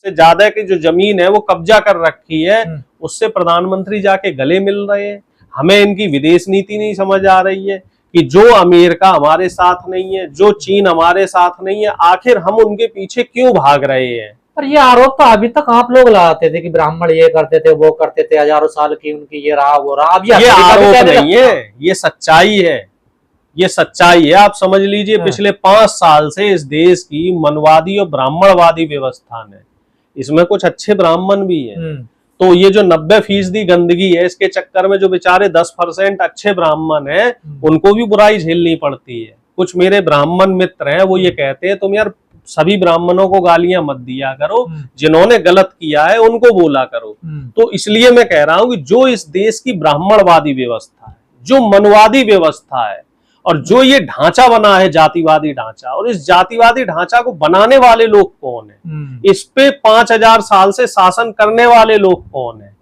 से ज्यादा की जो जमीन है वो कब्जा कर रखी है, उससे प्रधानमंत्री जाके गले मिल रहे हैं। हमें इनकी विदेश नीति नहीं समझ आ रही है कि जो अमेरिका हमारे साथ नहीं है, जो चीन हमारे साथ नहीं है, आखिर हम उनके पीछे क्यों भाग रहे हैं। पर ये आरोप तो अभी तक आप लोग लगाते थे कि ब्राह्मण ये करते थे, वो करते थे, हजारों साल की उनकी ये रहा वो रहा। अब ये आरोप नहीं है, ये सच्चाई है, ये सच्चाई है। आप समझ लीजिए पिछले 5 साल से इस देश की मनवादी और ब्राह्मणवादी व्यवस्था ने, इसमें कुछ अच्छे ब्राह्मण भी हैं, तो ये जो 90% गंदगी है, इसके चक्कर में जो बेचारे 10% अच्छे ब्राह्मण हैं, उनको भी बुराई झेलनी पड़ती है। कुछ मेरे ब्राह्मण मित्र हैं, वो ये कहते हैं तुम यार सभी ब्राह्मणों को गालियां मत दिया करो, जिन्होंने गलत किया है उनको बोला करो। तो इसलिए मैं कह रहा हूं कि जो इस देश की ब्राह्मणवादी व्यवस्था है, जो मनवादी व्यवस्था है, और जो ये ढांचा बना है जातिवादी ढांचा, और इस जातिवादी ढांचा को बनाने वाले लोग कौन है, इस पे 5000 साल से शासन करने वाले लोग कौन है,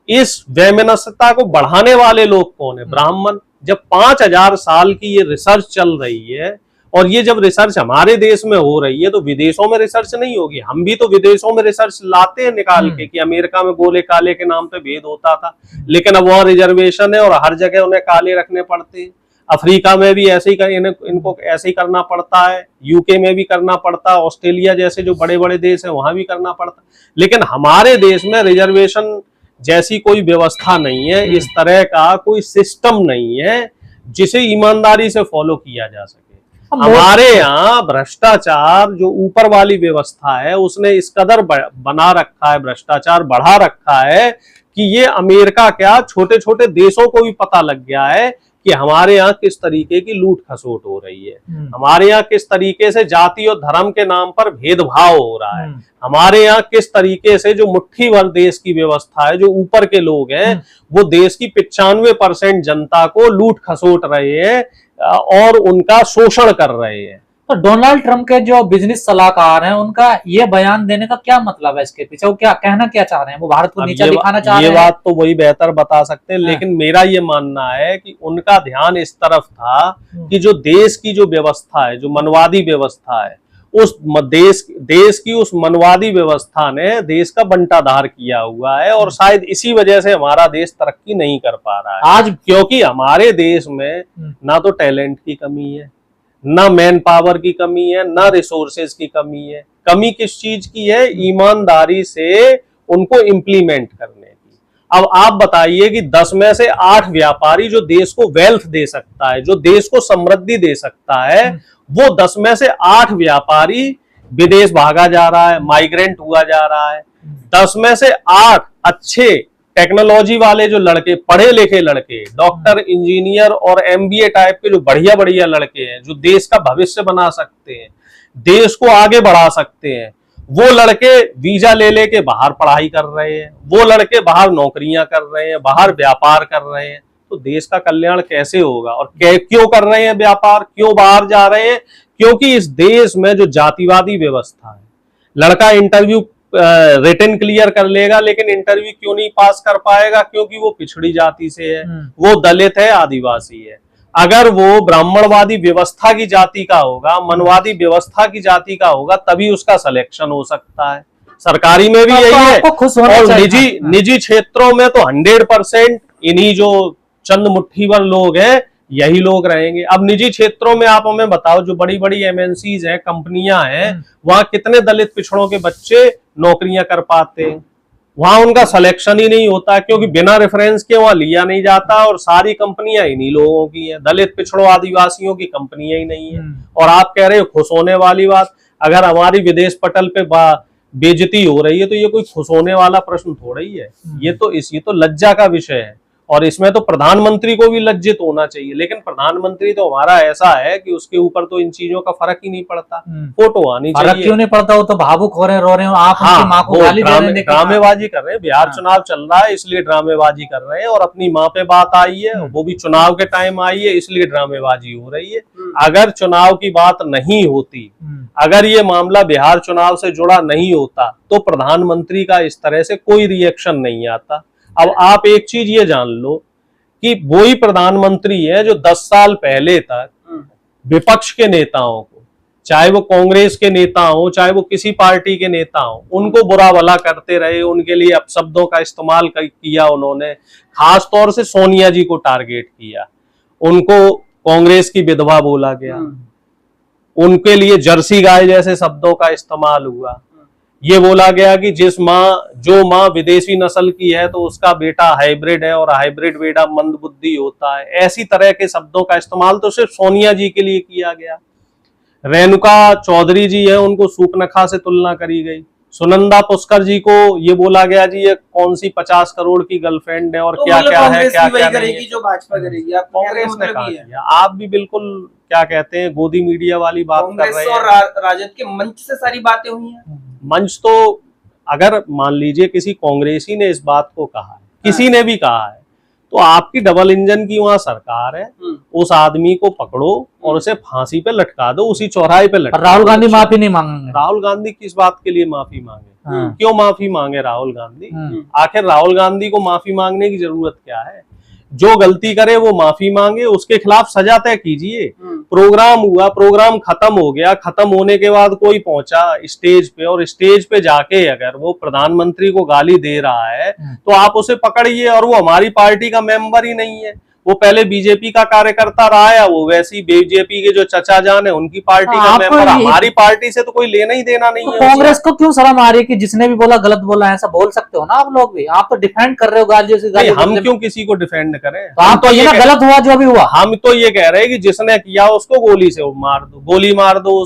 इस वैमनस्यता को बढ़ाने वाले लोग कौन है, ब्राह्मण। जब 5000 साल की ये रिसर्च चल रही है, और ये जब रिसर्च हमारे देश में हो रही है, तो विदेशों में रिसर्च नहीं होगी। हम भी तो विदेशों में रिसर्च लाते हैं निकाल के कि अमेरिका में गोले काले के नाम पे भेद होता था, लेकिन अब वहां रिजर्वेशन है और हर जगह उन्हें काले रखने पड़ते हैं। अफ्रीका में भी ऐसे ही इनको ऐसे ही करना पड़ता है, यूके में भी करना पड़ता है, ऑस्ट्रेलिया जैसे जो बड़े बड़े देश हैं वहां भी करना पड़ता है। लेकिन हमारे देश में रिजर्वेशन जैसी कोई व्यवस्था नहीं है, इस तरह का कोई सिस्टम नहीं है जिसे ईमानदारी से फॉलो किया जा सके। हमारे यहाँ भ्रष्टाचार जो ऊपर वाली व्यवस्था है उसने इस कदर बना रखा है, भ्रष्टाचार बढ़ा रखा है कि ये अमेरिका क्या छोटे छोटे देशों को भी पता लग गया है कि हमारे यहाँ किस तरीके की लूट खसोट हो रही है, हमारे यहाँ किस तरीके से जाति और धर्म के नाम पर भेदभाव हो रहा है, हमारे यहाँ किस तरीके से जो मुट्ठी भर देश की व्यवस्था है, जो ऊपर के लोग हैं वो देश की 95% जनता को लूट खसोट रहे हैं और उनका शोषण कर रहे हैं। तो डोनाल्ड ट्रंप के जो बिजनेस सलाहकार हैं उनका ये बयान देने का क्या मतलब है, इसके पीछे वो क्या कहना क्या चाह रहे हैं, वो भारत को नीचा दिखाना चाह रहे हैं? ये बात तो वही बेहतर बता सकते हैं, लेकिन मेरा ये मानना है कि उनका ध्यान इस तरफ था कि जो देश की जो व्यवस्था है, जो मनवादी व्यवस्था है, उस देश की उस मनवादी व्यवस्था ने देश का बंटाधार किया हुआ है, और शायद इसी वजह से हमारा देश तरक्की नहीं कर पा रहा है आज, क्योंकि हमारे देश में ना तो टैलेंट की कमी है, ना मैन पावर की कमी है, ना रिसोर्सेज की कमी है। कमी किस चीज की है? ईमानदारी से उनको इम्प्लीमेंट करने की। अब आप बताइए कि 10 में से 8 व्यापारी जो देश को वेल्थ दे सकता है, जो देश को समृद्धि दे सकता है, वो 10 में से 8 व्यापारी विदेश भागा जा रहा है, माइग्रेंट हुआ जा रहा है। 10 में से 8 अच्छे टेक्नोलॉजी वाले जो लड़के, पढ़े लिखे लड़के, डॉक्टर, इंजीनियर और एमबीए टाइप के जो बढ़िया बढ़िया लड़के हैं, जो देश का भविष्य बना सकते हैं, देश को आगे बढ़ा सकते हैं, वो लड़के वीजा ले लेके बाहर पढ़ाई कर रहे हैं, वो लड़के बाहर नौकरियां कर रहे हैं, बाहर व्यापार कर रहे हैं। तो देश का कल्याण कैसे होगा? और क्यों कर रहे हैं व्यापार, क्यों बाहर जा रहे हैं? क्योंकि इस देश में जो जातिवादी व्यवस्था है, लड़का इंटरव्यू रिटन क्लियर कर लेगा लेकिन इंटरव्यू क्यों नहीं पास कर पाएगा? क्योंकि वो पिछड़ी जाति से है, वो दलित है, आदिवासी है। अगर वो ब्राह्मणवादी व्यवस्था की जाति का होगा, मनवादी व्यवस्था की जाति का होगा, तभी उसका सिलेक्शन हो सकता है। सरकारी में भी यही है, और निजी क्षेत्रों में तो 100% इन्हीं जो चंद मुट्ठी भर लोग हैं यही लोग रहेंगे। अब निजी क्षेत्रों में आप हमें बताओ, जो बड़ी बड़ी एमएनसीज हैं, कंपनियां हैं, वहां कितने दलित पिछड़ों के बच्चे नौकरियां कर पाते हैं? वहां उनका सिलेक्शन ही नहीं होता, क्योंकि बिना रेफरेंस के वहां लिया नहीं जाता, और सारी कंपनियां इन्हीं लोगों की हैं। दलित पिछड़ों आदिवासियों की कंपनियां ही नहीं है। और आप कह रहे हो खुश होने वाली बात, अगर हमारी विदेश पटल पे बेइज्जती हो रही है तो ये कोई खुश होने वाला प्रश्न थोड़ा ही है। ये तो लज्जा का विषय है, और इसमें तो प्रधानमंत्री को भी लज्जित होना चाहिए। लेकिन प्रधानमंत्री तो हमारा ऐसा है कि उसके ऊपर तो इन चीजों का फर्क ही नहीं पड़ता। फोटो आनी चाहिए। फर्क क्यों नहीं पड़ता? वो तो भावुक हो रहे हैं, रो रहे हैं, आप उनकी मां को गाली दे रहे हैं, ड्रामेबाजी कर रहे हैं। बिहार चुनाव चल रहा है इसलिए ड्रामेबाजी कर रहे हैं, और अपनी माँ पे बात आई है, वो भी चुनाव के टाइम आई है, इसलिए ड्रामेबाजी हो रही है। अगर चुनाव की बात नहीं होती, अगर ये मामला बिहार चुनाव से जुड़ा नहीं होता, तो प्रधानमंत्री का इस तरह से कोई रिएक्शन नहीं आता। अब आप एक चीज ये जान लो कि वही प्रधानमंत्री है जो 10 साल पहले तक विपक्ष के नेताओं को चाहे वो कांग्रेस के नेता हो, चाहे वो किसी पार्टी के नेता हो, उनको बुरा भला करते रहे, उनके लिए अपशब्दों का इस्तेमाल किया उन्होंने। खास तौर से सोनिया जी को टारगेट किया, उनको कांग्रेस की विधवा बोला गया, उनके लिए जर्सी गाय जैसे शब्दों का इस्तेमाल हुआ। ये बोला गया कि जो माँ विदेशी नस्ल की है तो उसका बेटा हाइब्रिड है और हाइब्रिड बेटा मंदबुद्धि होता है। ऐसी तरह के शब्दों का इस्तेमाल तो सिर्फ सोनिया जी के लिए किया गया। रेणुका चौधरी जी है, उनको सूपनखा से तुलना करी गई। सुनंदा पुष्कर जी को ये बोला गया जी ये कौन सी 50 करोड़ की गर्लफ्रेंड है और तो क्या क्या है, क्या क्या करेगी नहीं है। जो भाजपा करेगी। आप कांग्रेस ने कहा किया, आप भी बिल्कुल क्या कहते हैं गोदी मीडिया वाली बात कर रहे हैं। और राजद के मंच से सारी बातें हुई हैं। मंच तो अगर मान लीजिए किसी कांग्रेसी ने इस बात को कहा है, किसी ने भी कहा है, तो आपकी डबल इंजन की वहां सरकार है, उस आदमी को पकड़ो और उसे फांसी पे लटका दो, उसी चौराहे पे लटका दो। राहुल गांधी माफी नहीं मांगेंगे। राहुल गांधी किस बात के लिए माफी मांगे? क्यों माफी मांगे राहुल गांधी? आखिर राहुल गांधी को माफी मांगने की जरूरत क्या है? जो गलती करे वो माफी मांगे, उसके खिलाफ सजा तय कीजिए। प्रोग्राम हुआ, प्रोग्राम खत्म हो गया, खत्म होने के बाद कोई पहुंचा स्टेज पे और स्टेज पे जाके अगर वो प्रधानमंत्री को गाली दे रहा है तो आप उसे पकड़िए। और वो हमारी पार्टी का मेंबर ही नहीं है, वो पहले बीजेपी का कार्यकर्ता रहा है, वो वैसी बीजेपी के जो चचा जान है उनकी पार्टी का मेंबर। हमारी पार्टी से तो कोई लेना ही देना नहीं है। कांग्रेस को क्यों शर्म आ रही है कि जिसने भी बोला गलत बोला है? ऐसा बोल सकते हो ना आप लोग भी, आप तो डिफेंड कर रहे हो गालियों से। हम क्यों किसी को डिफेंड करें? तो आप तो ये ना गलत हुआ जो भी हुआ। हम तो ये कह रहे हैं कि जिसने किया उसको गोली से मार दो, गोली मार दो,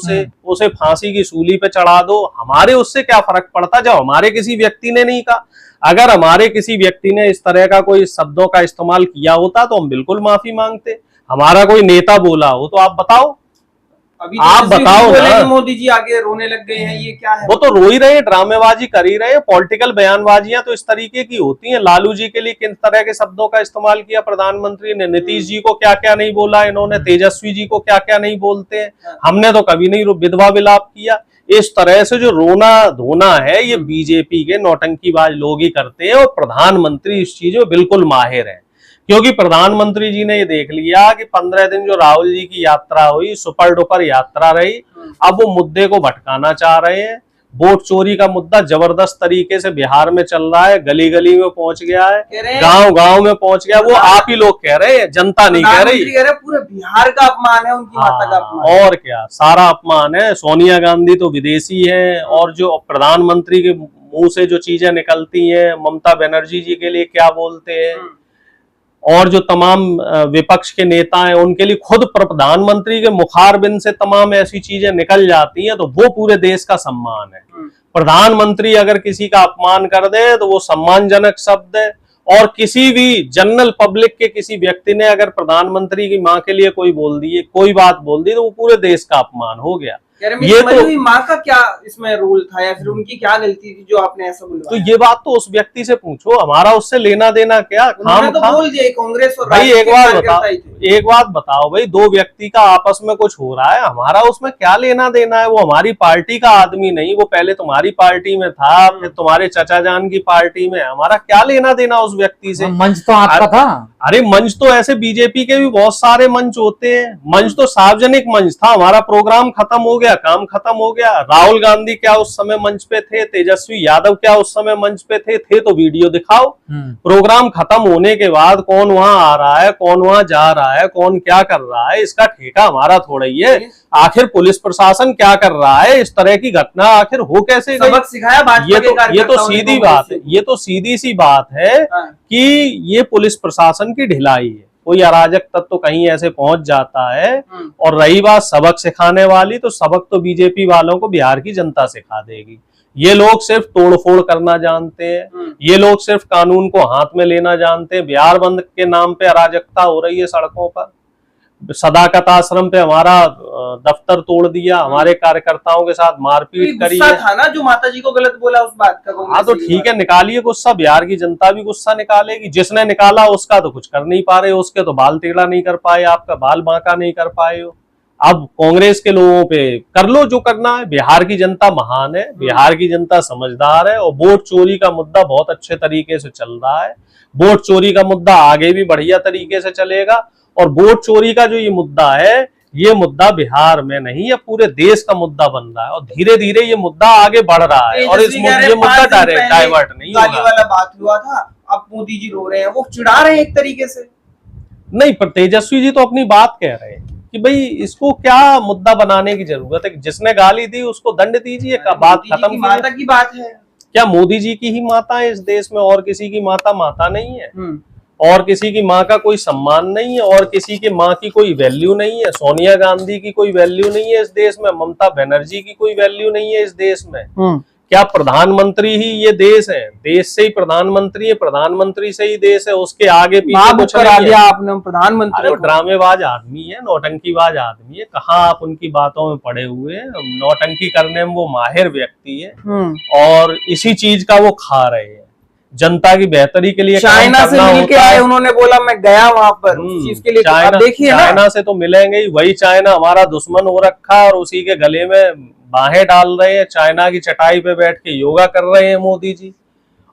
उसे फांसी की सूली पे चढ़ा दो। हमारे उससे क्या फर्क पड़ता जब हमारे किसी व्यक्ति ने नहीं कहा। अगर हमारे किसी व्यक्ति ने इस तरह का कोई शब्दों का इस्तेमाल किया होता तो हम बिल्कुल माफी मांगते। हमारा कोई नेता बोला हो तो आप बताओ, अभी आप बताओ ना। मोदी जी आगे रोने लग गए हैं, ये क्या है? वो तो रो ही रहे, ड्रामेबाजी कर ही रहे। पॉलिटिकल बयानबाजियां तो इस तरीके की होती हैं। लालू जी के लिए किन तरह के शब्दों का इस्तेमाल किया प्रधानमंत्री ने, नीतीश जी को क्या क्या नहीं बोला इन्होंने, तेजस्वी जी को क्या क्या नहीं बोलते हैं। हमने तो कभी नहीं विधवा विलाप किया। इस तरह से जो रोना धोना है ये बीजेपी के नौटंकीबाज लोग ही करते हैं और प्रधानमंत्री इस चीज में बिल्कुल माहिर है। क्योंकि प्रधानमंत्री जी ने ये देख लिया कि 15 दिन जो राहुल जी की यात्रा हुई सुपर डुपर यात्रा रही, अब वो मुद्दे को भटकाना चाह रहे हैं। वोट चोरी का मुद्दा जबरदस्त तरीके से बिहार में चल रहा है, गली गली में पहुंच गया है, गांव गांव में पहुंच गया। वो आप ही लोग कह रहे हैं, जनता नहीं कह रही। पूरे बिहार का अपमान है, उनकी माता का अपमान। और क्या, सारा अपमान है। सोनिया गांधी तो विदेशी है और जो प्रधानमंत्री के मुंह से जो चीजें निकलती हैं, ममता बनर्जी जी के लिए क्या बोलते हैं, और जो तमाम विपक्ष के नेता हैं उनके लिए खुद प्रधानमंत्री के मुखारबिंद से तमाम ऐसी चीजें निकल जाती हैं, तो वो पूरे देश का सम्मान है। प्रधानमंत्री अगर किसी का अपमान कर दे तो वो सम्मानजनक शब्द है। और किसी भी जनरल पब्लिक के किसी व्यक्ति ने अगर प्रधानमंत्री की मां के लिए कोई बात बोल दी तो वो पूरे देश का अपमान हो गया। ये तो माँ का क्या इसमें रोल था या फिर उनकी क्या गलती थी जो आपने ऐसा बोला? तो ये बात तो उस व्यक्ति से पूछो, हमारा उससे लेना देना क्या? उन्होंने तो बोल दिया कांग्रेस और भाई एक बात बताओ भाई, दो व्यक्ति का आपस में कुछ हो रहा है, हमारा उसमें क्या लेना देना है? वो हमारी पार्टी का आदमी नहीं, वो पहले तुम्हारी पार्टी में था, फिर तुम्हारे चचा जान की पार्टी में। हमारा क्या लेना देना उस व्यक्ति से? मंच तो आपका था। अरे मंच तो ऐसे बीजेपी के भी बहुत सारे मंच होते हैं। मंच तो सार्वजनिक मंच था। हमारा प्रोग्राम खत्म हो गया, काम खत्म हो गया। राहुल गांधी क्या उस समय मंच पे थे? तेजस्वी यादव क्या उस समय मंच पे थे तो वीडियो दिखाओ। प्रोग्राम खत्म होने के बाद कौन वहां आ रहा है, कौन वहां जा रहा है, कौन क्या कर रहा है, इसका ठेका हमारा थोड़ा ही है। आखिर पुलिस प्रशासन क्या कर रहा है? इस तरह की घटना आखिर हो कैसे गई? सबक सिखाया भाजपा ये तो सीधी बात है, ये तो सीधी सी बात है कि ये पुलिस प्रशासन की ढिलाई है। कोई अराजक तत्व तो कहीं ऐसे पहुंच जाता है। और रही बात सबक सिखाने वाली, तो सबक तो बीजेपी वालों को बिहार की जनता सिखा देगी। ये लोग सिर्फ तोड़फोड़ करना जानते हैं, ये लोग सिर्फ कानून को हाथ में लेना जानते हैं। बिहार बंद के नाम पे अराजकता हो रही है सड़कों पर। सदाकत आश्रम पे हमारा दफ्तर तोड़ दिया, हमारे कार्यकर्ताओं के साथ मारपीट करी है। था ना जो माता जी को गलत बोला उस बात का। हाँ तो ठीक है, निकालिए गुस्सा, बिहार की जनता भी गुस्सा निकालेगी। जिसने निकाला उसका तो कुछ कर नहीं पा रहे हो, उसके तो बाल टेढ़ा नहीं कर पाए, आपका बाल बांका नहीं कर पाए हो। अब कांग्रेस के लोगों पे कर लो जो करना है। बिहार की जनता महान है, बिहार की जनता समझदार है और वोट चोरी का मुद्दा बहुत अच्छे तरीके से चल रहा है। वोट चोरी का मुद्दा आगे भी बढ़िया तरीके से चलेगा। और वोट चोरी का जो ये मुद्दा है ये मुद्दा बिहार में नहीं, ये पूरे देश का मुद्दा बन रहा है और धीरे धीरे ये मुद्दा आगे बढ़ रहा है और ये मुद्दा डाइवर्ट नहीं गाली होगा। वाला बात हुआ था, अब मोदी जी रो रहे हैं, वो चिढ़ा रहे हैं एक तरीके से। नहीं, पर तेजस्वी जी तो अपनी बात कह रहे हैं कि भाई इसको क्या मुद्दा बनाने की जरूरत है, जिसने गाली दी उसको दंड दीजिए, का बात मोदी जी खत्म की कीजिए। माता की बात है। क्या मोदी जी की ही माता है इस देश में, और किसी की माता नहीं है? हम्म। और किसी की माँ का कोई सम्मान नहीं है, और किसी की माँ की कोई वैल्यू नहीं है। सोनिया गांधी की कोई वैल्यू नहीं है इस देश में, ममता बनर्जी की कोई वैल्यू नहीं है इस देश में। क्या प्रधानमंत्री ही ये देश है? देश से ही प्रधानमंत्री है, प्रधानमंत्री से ही देश है, उसके आगे पीछे कुछ करा नहीं दिया है। आपने प्रधानमंत्री अरे वो को। ड्रामेबाज आदमी है, नौटंकीबाज आदमी है, कहाँ आप उनकी बातों में पड़े हुए हैं। नौटंकी करने में वो माहिर व्यक्ति है और इसी चीज का वो खा रहे हैं। जनता की बेहतरी के लिए काम चाइना से करना मिलके होता है। आए, उन्होंने बोला मैं गया वहां पर उस चीज के लिए। चाइना, अब देखिए ना, चाइना से तो मिलेंगे ही, वही चाइना हमारा दुश्मन हो रखा है और उसी के गले में बाहें डाल रहे हैं। चाइना की चटाई पे बैठ के योगा कर रहे हैं मोदी जी,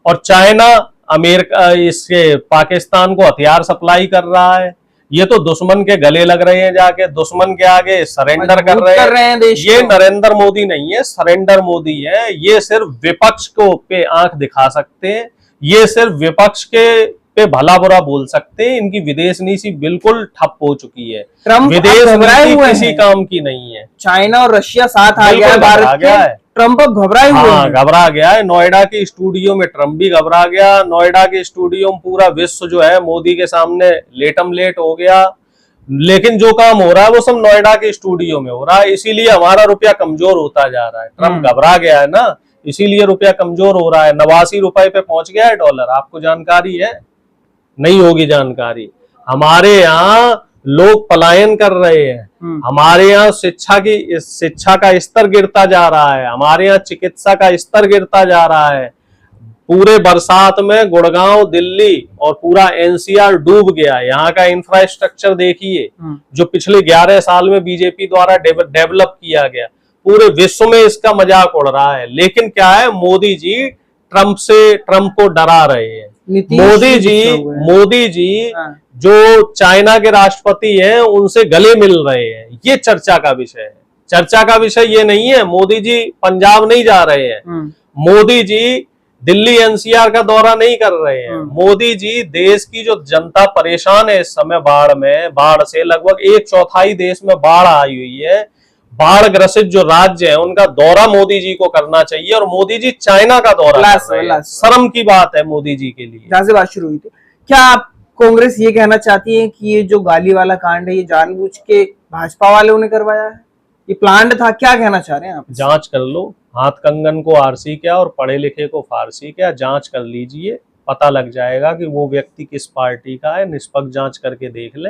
और चाइना अमेरिका इसके पाकिस्तान को हथियार सप्लाई कर रहा है। ये तो दुश्मन के गले लग रहे हैं, जाके दुश्मन के आगे सरेंडर कर रहे हैं देश। ये नरेंद्र मोदी नहीं है, सरेंडर मोदी है। ये सिर्फ विपक्ष को पे आंख दिखा सकते हैं, ये सिर्फ विपक्ष के पे भला बुरा बोल सकते हैं। इनकी विदेश नीति बिल्कुल ठप हो चुकी है, ट्रम्प विदेश घबराए नीति हुए किसी हैं। काम की नहीं है। चाइना और रशिया साथ आ गया है बिल्कुल भारत घबरा गया के। है। ट्रम्प अब घबराए हुए हाँ, हैं। घबरा गया है। नोएडा के स्टूडियो में ट्रम्प भी घबरा गया। नोएडा के स्टूडियो में पूरा विश्व जो है मोदी के सामने लेटम लेट हो गया। लेकिन जो काम हो रहा है वो सब नोएडा के स्टूडियो में हो रहा है, इसीलिए हमारा रुपया कमजोर होता जा रहा है। ट्रम्प घबरा गया है ना, इसीलिए रुपया कमजोर हो रहा है। 89 रुपए पे पहुंच गया है डॉलर, आपको जानकारी है? नहीं होगी जानकारी। हमारे यहाँ लोग पलायन कर रहे हैं, हमारे यहाँ शिक्षा का स्तर गिरता जा रहा है, हमारे यहाँ चिकित्सा का स्तर गिरता जा रहा है। पूरे बरसात में गुड़गांव, दिल्ली और पूरा एनसीआर डूब गया। यहाँ का इंफ्रास्ट्रक्चर देखिए, जो पिछले 11 साल में बीजेपी द्वारा डेवलप किया गया, पूरे विश्व में इसका मजाक उड़ रहा है। लेकिन क्या है, मोदी जी ट्रम्प को डरा रहे हैं। मोदी जी जो चाइना के राष्ट्रपति हैं उनसे गले मिल रहे हैं, ये चर्चा का विषय है। चर्चा का विषय ये नहीं है। मोदी जी पंजाब नहीं जा रहे हैं, मोदी जी दिल्ली एनसीआर का दौरा नहीं कर रहे हैं। मोदी जी देश की जो जनता परेशान है इस समय बाढ़ से, लगभग 1/4 देश में बाढ़ आई हुई है। बाढ़ ग्रसित जो राज्य है उनका दौरा मोदी जी को करना चाहिए, और मोदी जी चाइना का दौरा कर रहे हैं। शर्म की बात है मोदी जी के लिए। जहां से बात शुरू हुई थी, क्या आप कांग्रेस ये कहना चाहती है कि ये जो गाली वाला कांड है ये जानबूझ के भाजपा वालों ने करवाया है, ये प्लान्ड था? क्या कहना चाह रहे हैं आप? जांच कर लो, हाथ कंगन को आरसी क्या और पढ़े लिखे को फारसी क्या, जांच कर लीजिए, पता लग जाएगा कि वो व्यक्ति किस पार्टी का है। निष्पक्ष जांच करके देख ले।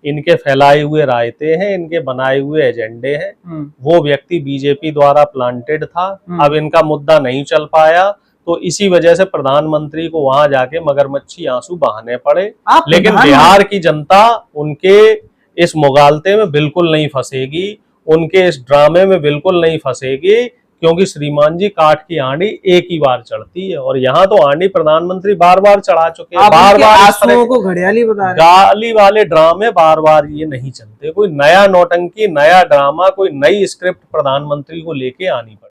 इनके फैलाए हुए रायते हैं, इनके बनाए हुए एजेंडे हैं। वो व्यक्ति बीजेपी द्वारा प्लांटेड था। अब इनका मुद्दा नहीं चल पाया तो इसी वजह से प्रधानमंत्री को वहां जाके मगरमच्छी आंसू बहाने पड़े। लेकिन बिहार की जनता उनके इस मुगालते में बिल्कुल नहीं फंसेगी, उनके इस ड्रामे में बिल्कुल नहीं फंसेगी, क्योंकि श्रीमान जी काठ की आंडी एक ही बार चढ़ती है, और यहाँ तो आंडी प्रधानमंत्री बार बार चढ़ा चुके हैं। बार बार को घड़ियाली बता रहे हैं। गाली वाले ड्रामे बार बार ये नहीं चलते। कोई नया नौटंकी, नया ड्रामा, कोई नई स्क्रिप्ट प्रधानमंत्री को लेके आनी पड़े।